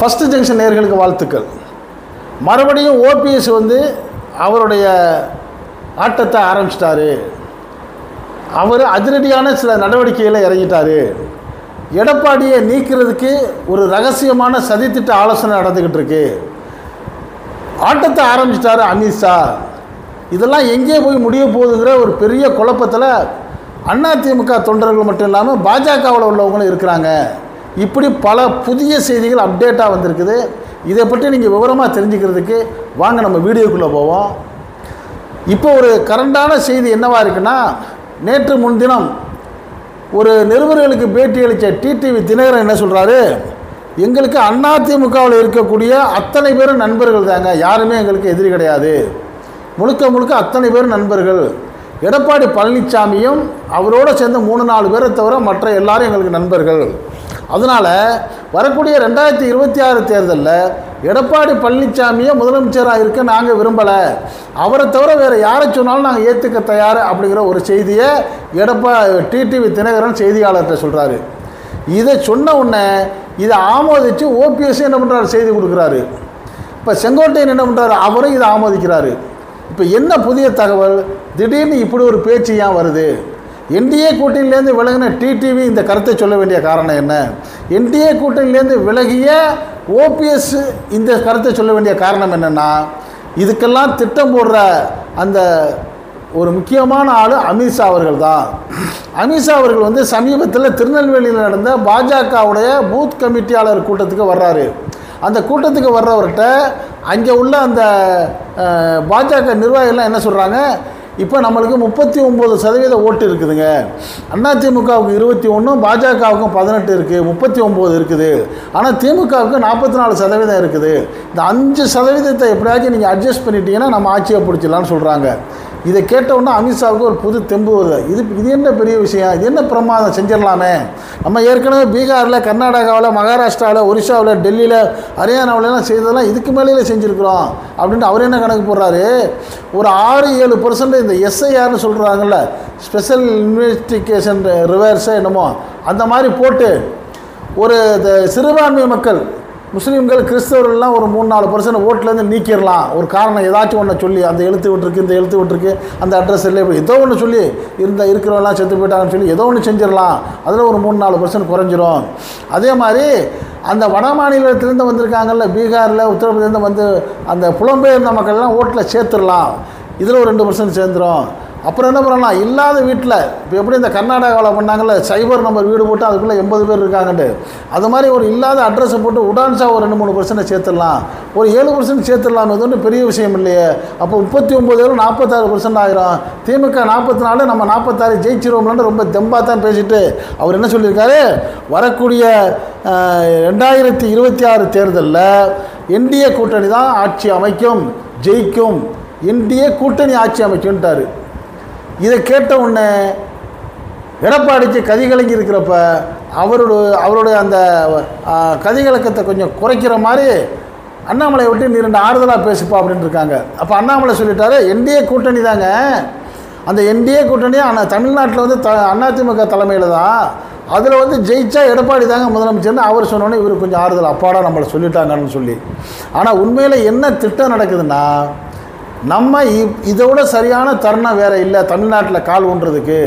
First junction நேயர்களுக்கு வாழ்த்துக்கள். மறுபடியும் ஓபிஎஸ் வந்து அவருடைய ஆட்டத்தை ஆரம்பிச்சிட்டாரு. அவர் அதிரடியான சில நடவடிக்கைகளை இறங்கிட்டார். எடப்பாடியை நீக்கிறதுக்கு ஒரு ரகசியமான சதித்திட்ட ஆலோசனை நடந்துக்கிட்டு இருக்கு. ஆட்டத்தை ஆரம்பிச்சிட்டாரு அமித்ஷா. இதெல்லாம் எங்கே போய் முடிய போகுதுங்கிற ஒரு பெரிய குழப்பத்தில் அதிமுக தொண்டர்கள் மட்டும் இல்லாமல் பாஜகவில் உள்ளவங்களும் இருக்கிறாங்க. இப்படி பல புதிய செய்திகள் அப்டேட்டாக வந்திருக்குது. இதை பற்றி நீங்கள் விவரமாக தெரிஞ்சுக்கிறதுக்கு வாங்க நம்ம வீடியோக்குள்ளே போவோம். இப்போ ஒரு கரண்டான செய்தி என்னவா இருக்குன்னா, நேற்று முன்தினம் ஒரு நிருபர்களுக்கு பேட்டி அளித்த டிடிவி தினகரன் என்ன சொல்கிறாரு, எங்களுக்கு அதிமுகவில் இருக்கக்கூடிய அத்தனை பேரும் நண்பர்கள் தாங்க, யாருமே எங்களுக்கு எதிரி கிடையாது, முழுக்க முழுக்க அத்தனை பேரும் நண்பர்கள். எடப்பாடி பழனிசாமியும் அவரோடு சேர்ந்து 3-4 பேரை தவிர மற்ற எல்லாரும் எங்களுக்கு நண்பர்கள். அதனால் வரக்கூடிய 2026 தேர்தலில் எடப்பாடி பழனிசாமியை முதலமைச்சராக இருக்க நாங்கள் விரும்பலை, அவரை தவிர வேறு யாரை சொன்னாலும் நாங்கள் ஏற்றுக்க தயார் அப்படிங்கிற ஒரு செய்தியை டிடிவி தினகரன் செய்தியாளர்கிட்ட சொல்கிறாரு. இதை சொன்ன உடனே இதை ஆமோதித்து ஓபிஎஸ் என்ன பண்ணுறாரு, செய்தி கொடுக்குறாரு. இப்போ செங்கோட்டையன் என்ன பண்ணுறாரு, அவரும் இதை ஆமோதிக்கிறாரு. இப்போ என்ன புதிய தகவல், திடீர்னு இப்படி ஒரு பேச்சு ஏன் வருது? என்டிஏ கூட்டணியிலேருந்து விலகின டிடிவி இந்த கருத்தை சொல்ல வேண்டிய காரணம் என்ன? என்டிஏ கூட்டணியிலேருந்து விலகிய ஓபிஎஸ் இந்த கருத்தை சொல்ல வேண்டிய காரணம் என்னென்னா, இதுக்கெல்லாம் திட்டம் போடுற அந்த ஒரு முக்கியமான ஆள் அமித்ஷா அவர்கள் தான். அமித்ஷா அவர்கள் வந்து சமீபத்தில் திருநெல்வேலியில் நடந்த பாஜகவுடைய பூத் கமிட்டியாளர் கூட்டத்துக்கு வர்றாரு. அந்த கூட்டத்துக்கு வர்றவர்கிட்ட அங்கே உள்ள அந்த பாஜக நிர்வாகிகள்லாம் என்ன சொல்கிறாங்க, இப்போ நம்மளுக்கு 39% ஓட்டு இருக்குதுங்க, அதிமுகவுக்கு 21, பாஜகவுக்கும் 18 இருக்குது, 39 இருக்குது, ஆனால் திமுகவுக்கு 44% இருக்குது. இந்த 5% எப்படியாச்சும் நீங்கள் அட்ஜஸ்ட் பண்ணிட்டீங்கன்னா நம்ம ஆட்சியை பிடிச்சிடலான்னு சொல்கிறாங்க. இதை கேட்டவுடனே அமித்ஷாவுக்கு ஒரு புது தெம்பு வருது. இது என்ன பெரிய விஷயம், இது என்ன பிரமாதம், செஞ்சிடலாமே, நம்ம ஏற்கனவே பீகாரில், கர்நாடகாவில், மகாராஷ்டிராவில், ஒரிசாவில், டெல்லியில், ஹரியானாவிலலாம் செய்ததெல்லாம் இதுக்கு மேலேயே செஞ்சுருக்குறோம் அப்படின்ட்டு அவர் என்ன கணக்கு போடுறாரு, ஒரு 6-7% இந்த எஸ்ஐஆர்னு சொல்கிறாங்கல்ல, ஸ்பெஷல் இன்வெஸ்டிகேஷன் ரிவர்ஸை என்னமோ அந்த மாதிரி போட்டு ஒரு இந்த சிறுபான்மை மக்கள், முஸ்லீம்கள், கிறிஸ்தவர்கள்லாம் ஒரு 3-4% ஓட்டிலேருந்து நீக்கிடலாம். ஒரு காரணம் ஏதாச்சும் ஒன்று சொல்லி, அந்த எழுத்து விட்டுருக்கு, இந்த எழுத்து விட்டுருக்கு, அந்த அட்ரஸ் இல்லை, ஏதோ ஒன்று சொல்லி இருக்கிறவங்களாம் செத்து போயிட்டாங்கன்னு சொல்லி ஏதோ ஒன்று செஞ்சிடலாம், அதில் ஒரு 3-4% குறைஞ்சிரும். அதே மாதிரி அந்த வட மாநிலத்திலேருந்து வந்திருக்காங்கல்ல, பீகாரில், உத்தரப்பிரதேசம் வந்து அந்த புலம்பெயர்ந்த மக்கள்லாம் ஓட்டில் சேர்த்துடலாம், இதில் ஒரு 2% சேர்ந்துடும். அப்புறம் என்ன பண்ணலாம், இல்லாத வீட்டில் இப்போ எப்படி இந்த கர்நாடகாவில் பண்ணாங்கல்ல, சைபர் நம்பர் வீடு போட்டு அதுக்குள்ளே 80 பேர் இருக்காங்கன்ட்டு, அது மாதிரி ஒரு இல்லாத அட்ரஸை போட்டு உடான்ஸாக ஒரு 2-3% சேர்த்துடலாம், ஒரு 7% சேர்த்துடலாம். இது ஒன்றும் பெரிய விஷயம் இல்லையே. அப்போ 39 46% ஆயிரும். திமுக 44, நம்ம 46 ஜெயிச்சிருவோம்லான்னு ரொம்ப தெம்பாக தான் பேசிட்டு அவர் என்ன சொல்லியிருக்காரு, வரக்கூடிய 2026 தேர்தலில் என்டிஏ கூட்டணி தான் ஆட்சி அமைக்கும், ஜெயிக்கும், என்டிஏ கூட்டணி ஆட்சி அமைக்கும்ட்டார். இதை கேட்ட உடனே எடப்பாடிக்கு கதிகலங்கி இருக்கிறப்ப அவருடைய அந்த கதிகலக்கத்தை கொஞ்சம் குறைக்கிற மாதிரி அண்ணாமலை விட்டு நீ 2 ஆறுதலாக பேசுப்பா அப்படின்னு இருக்காங்க. அப்போ அண்ணாமலை சொல்லிட்டாரு, என்டிஏ கூட்டணி தாங்க, அந்த என்டிஏ கூட்டணி தமிழ்நாட்டில் வந்து அதிமுக தலைமையில் தான், அதில் வந்து ஜெயிச்சா எடப்பாடி தாங்க முதலமைச்சர்னு அவர் சொன்னோன்னே இவர் கொஞ்சம் ஆறுதல், அப்பாடா நம்மளை சொல்லிட்டாங்கன்னு சொல்லி. ஆனால் உண்மையில் என்ன திட்டம் நடக்குதுன்னா, நம்ம இதோட சரியான தருணம் வேறு இல்லை தமிழ்நாட்டில் கால் ஊன்றதுக்கு.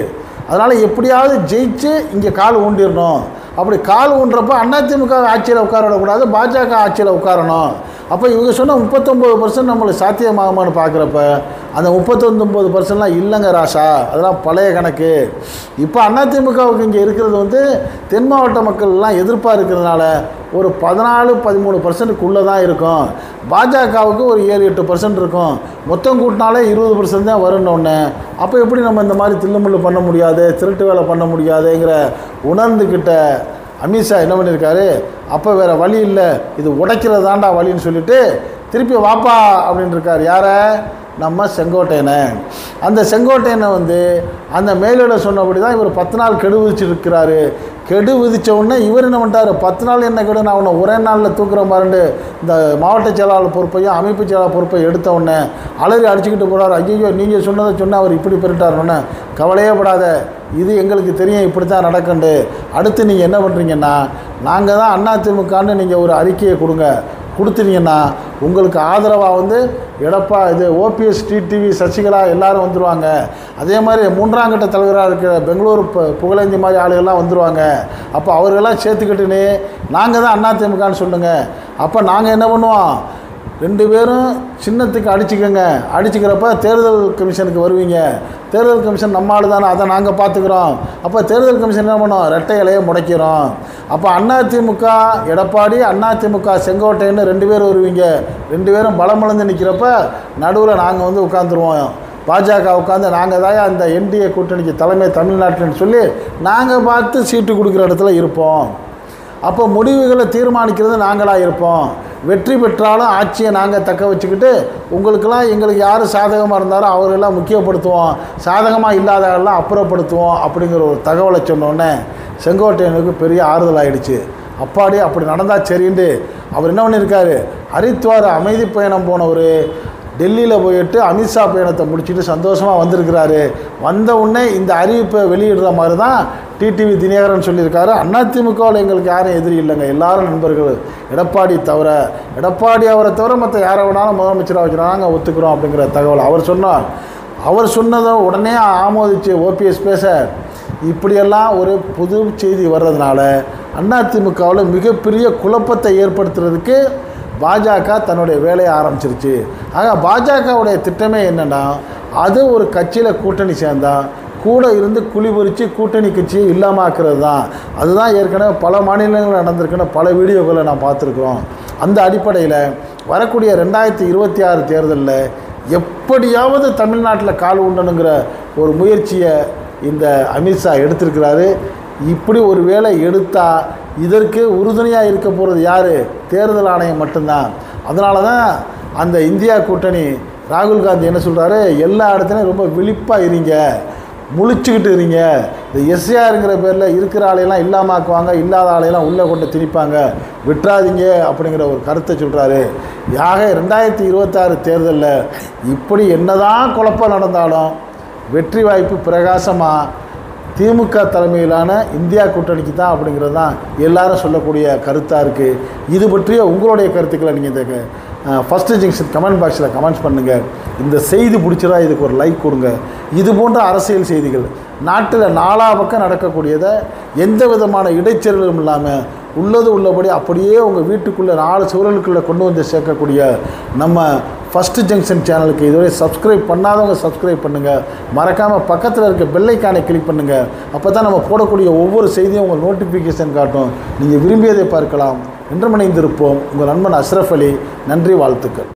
அதனால் எப்படியாவது ஜெயிச்சு இங்கே கால் ஊண்டிடணும். அப்படி கால் ஊன்றப்போ அதிமுக ஆட்சியில் உட்கார விடக்கூடாது, பாஜக ஆட்சியில் உட்காரணும். அப்போ இவங்க சொன்ன 39% நம்மளுக்கு சாத்தியமாகுமான்னு பார்க்குறப்ப அந்த 39%லாம் இல்லைங்க ராசா, அதெல்லாம் பழைய கணக்கு. இப்போ அதிமுகவுக்கு இங்கே இருக்கிறது வந்து தென் மாவட்ட மக்கள்லாம் எதிர்ப்பாக இருக்கிறதுனால ஒரு 14-13%க்குள்ளே தான் இருக்கும். பாஜகவுக்கு ஒரு 7-8% இருக்கும். மொத்தம் கூட்டினாலே 20% தான் வரும்னு. அப்போ எப்படி நம்ம இந்த மாதிரி தில்லுமுள்ளு பண்ண முடியாது, திருட்டு வேலை பண்ண முடியாதுங்கிற உணர்ந்துக்கிட்ட அமித்ஷா என்ன பண்ணியிருக்காரு, அப்போ வேறு வழி இல்லை, இது உடைக்கிறது தாண்டா வழின்னு சொல்லிவிட்டு திருப்பி வாப்பா அப்படின்னு இருக்கார். யாரை, நம்ம செங்கோட்டையனை. அந்த செங்கோட்டையனை வந்து அந்த மேலிட சொன்னபடி தான் இவர் 10 நாள் கெடு விதிச்சிருக்கிறாரு. கெடு விதித்த உடனே இவர் என்ன பண்ணிட்டார், 10 நாள் என்ன கெடு, நான் உன்னை ஒரே நாளில் தூக்குறேன் பாருண்டு இந்த மாவட்ட செயலாளர் பொறுப்பையும் அமைப்பு செயலாளர் பொறுப்பை எடுத்த உடனே அலறி அடிச்சுக்கிட்டு போகிறார். ஐயோ நீங்கள் சொன்னதை சொன்னால் அவர் இப்படி பெருட்டாருன்னு. கவலையே படாத, இது எங்களுக்கு தெரியும், இப்படி தான் நடக்குண்டு. அடுத்து நீங்கள் என்ன பண்ணுறீங்கன்னா, நாங்கள் தான் அதிமுகன்னு நீங்கள் ஒரு அறிக்கையை கொடுத்துட்டீங்கன்னா உங்களுக்கு ஆதரவாக வந்து ஓபிஎஸ், டிடிவி, சசிகலா எல்லாரும் வந்துடுவாங்க. அதே மாதிரி 3ஆம் கட்ட தலைவராக இருக்கிற பெங்களூர் புகழேந்தி மாதிரி ஆளுகள்லாம் வந்துடுவாங்க. அப்போ அவர்களெல்லாம் சேர்த்துக்கிட்டுன்னு நாங்கள் தான் அதிமுகன்னு சொல்லுங்கள். அப்போ நாங்கள் என்ன பண்ணுவோம், 2 பேரும் சின்னத்துக்கு அடிச்சுக்கோங்க. அடிச்சுக்கிறப்ப தேர்தல் கமிஷனுக்கு வருவீங்க. தேர்தல் கமிஷன் நம்ம ஆள் தானே, அதை நாங்கள் பார்த்துக்குறோம். அப்போ தேர்தல் கமிஷன் என்ன பண்ணோம், ரெட்டை இலையை முடைக்கிறோம். அப்போ அதிமுக எடப்பாடி, அதிமுக செங்கோட்டைன்னு 2 பேர் வருவீங்க. 2 பேரும் பலமிழந்து நிற்கிறப்ப நடுவில் நாங்கள் வந்து உட்காந்துருவோம். பாஜக உட்காந்து நாங்கள் தான் அந்த என்டிஏ கூட்டணிக்கு தலைமை தமிழ்நாட்டில்னு சொல்லி நாங்கள் பார்த்து சீட்டு கொடுக்குற இடத்துல இருப்போம். அப்போ முடிவுகளை தீர்மானிக்கிறது நாங்களாக இருப்போம். வெற்றி பெற்றாலும் ஆட்சியை நாங்கள் தக்க வச்சுக்கிட்டு உங்களுக்கெல்லாம் எங்களுக்கு யார் சாதகமாக இருந்தாலும் அவரெல்லாம் முக்கியப்படுத்துவோம், சாதகமாக இல்லாதவர்கள்லாம் அப்புறப்படுத்துவோம் அப்படிங்கிற ஒரு தகவலை சொன்னோடனே செங்கோட்டையனுக்கு பெரிய ஆறுதல் ஆகிடுச்சு. அப்பாடி அப்படி நடந்தால் சரின்ட்டு அவர் என்ன பண்ணியிருக்காரு, ஹரித்வார் அமைதி பயணம் போனவர் டெல்லியில் போயிட்டு அமித்ஷா பயணத்தை முடிச்சுட்டு சந்தோஷமாக வந்திருக்கிறாரு. வந்த உடனே இந்த அறிவிப்பை வெளியிடுற மாதிரி தான் டிடிவி தினகரன் சொல்லியிருக்காரு. அதிமுகவில் எங்களுக்கு யாரும் எதிரி இல்லைங்க, எல்லாரும் நண்பர்கள், எடப்பாடி அவரை தவிர மற்ற யாரை வேணாலும் முதலமைச்சராக வச்சுருவாங்க, நாங்கள் ஒத்துக்கிறோம் அப்படிங்கிற தகவல் அவர் சொன்னதை உடனே ஆமோதிச்சு ஓபிஎஸ் பேச இப்படியெல்லாம் ஒரு புது செய்தி வர்றதுனால அதிமுகவில் மிகப்பெரிய குழப்பத்தை ஏற்படுத்துறதுக்கு பாஜக தன்னுடைய வேலையை ஆரம்பிச்சிருச்சு. ஆக பாஜகவுடைய திட்டமே என்னென்னா, அது ஒரு கட்சியில் கூட்டணி சேர்ந்தால் கூட இருந்து குழி பறித்து கூட்டணி கட்சியை இல்லாமல் ஆக்குறது தான். அதுதான் ஏற்கனவே பல மாநிலங்களில் நடந்திருக்குன்னு பல வீடியோக்களை நான் பார்த்துருக்குறோம். அந்த அடிப்படையில் வரக்கூடிய 2026 தேர்தலில் எப்படியாவது தமிழ்நாட்டில் கால் உண்டணுங்கிற ஒரு முயற்சியை இந்த அமித்ஷா எடுத்திருக்கிறாரு. இப்படி ஒரு வேலை எடுத்தால் இதற்கு உறுதுணையாக இருக்க போகிறது யார், தேர்தல் ஆணையம் மட்டும்தான். அதனால தான் அந்த இந்தியா கூட்டணி ராகுல் காந்தி என்ன சொல்கிறாரு, எல்லா இடத்துலையும் ரொம்ப விழிப்பாக இருங்க, முழிச்சுக்கிட்டு இருங்க. இந்த எஸ்ஏஆருங்கிற பேரில் இருக்கிற ஆளையெல்லாம் இல்லாமல் ஆக்குவாங்க, இல்லாத ஆளையெல்லாம் உள்ளே கொண்டு திணிப்பாங்க, விட்டுறாதீங்க அப்படிங்கிற ஒரு கருத்தை சொல்கிறாரு. ஆக 2026 தேர்தலில் இப்படி என்னதான் குழப்பம் நடந்தாலும் வெற்றி வாய்ப்பு பிரகாசமாக திமுக தலைமையிலான இந்தியா கூட்டணிக்கு தான் அப்படிங்கிறது தான் எல்லாரும் சொல்லக்கூடிய கருத்தாக இருக்குது. இது பற்றிய உங்களுடைய கருத்துக்களை நீங்கள் இந்த ஃபஸ்ட்டு ஜங்ஷன் கமெண்ட் பாக்ஸில் கமெண்ட்ஸ் பண்ணுங்கள். இந்த செய்தி பிடிச்சதா இதுக்கு ஒரு லைக் கொடுங்க. இது போன்ற அரசியல் செய்திகள் நாட்டில் 4 பக்கம் நடக்கக்கூடியதை எந்த விதமான இடைச்செருளும் இல்லாமல் உள்ளது உள்ளபடி அப்படியே உங்கள் வீட்டுக்குள்ளே 4 சுவர்களுக்குள்ளே கொண்டு வந்து சேர்க்கக்கூடிய நம்ம ஃபஸ்ட்டு ஜங்ஷன் சேனலுக்கு இதுவரை சப்ஸ்கிரைப் பண்ணாதவங்க சப்ஸ்கிரைப் பண்ணுங்கள். மறக்காமல் பக்கத்தில் இருக்க பெல் ஐகானை கிளிக் பண்ணுங்கள். அப்போ தான் நம்ம போடக்கூடிய ஒவ்வொரு செய்தியும் உங்கள் நோட்டிஃபிகேஷன் காட்டும். நீங்கள் விரும்பியதை பார்க்கலாம். என்றும் இணைந்திருப்போம். உங்கள் நண்பன் அஷ்ரஃப் அலி. நன்றி, வாழ்த்துக்கள்.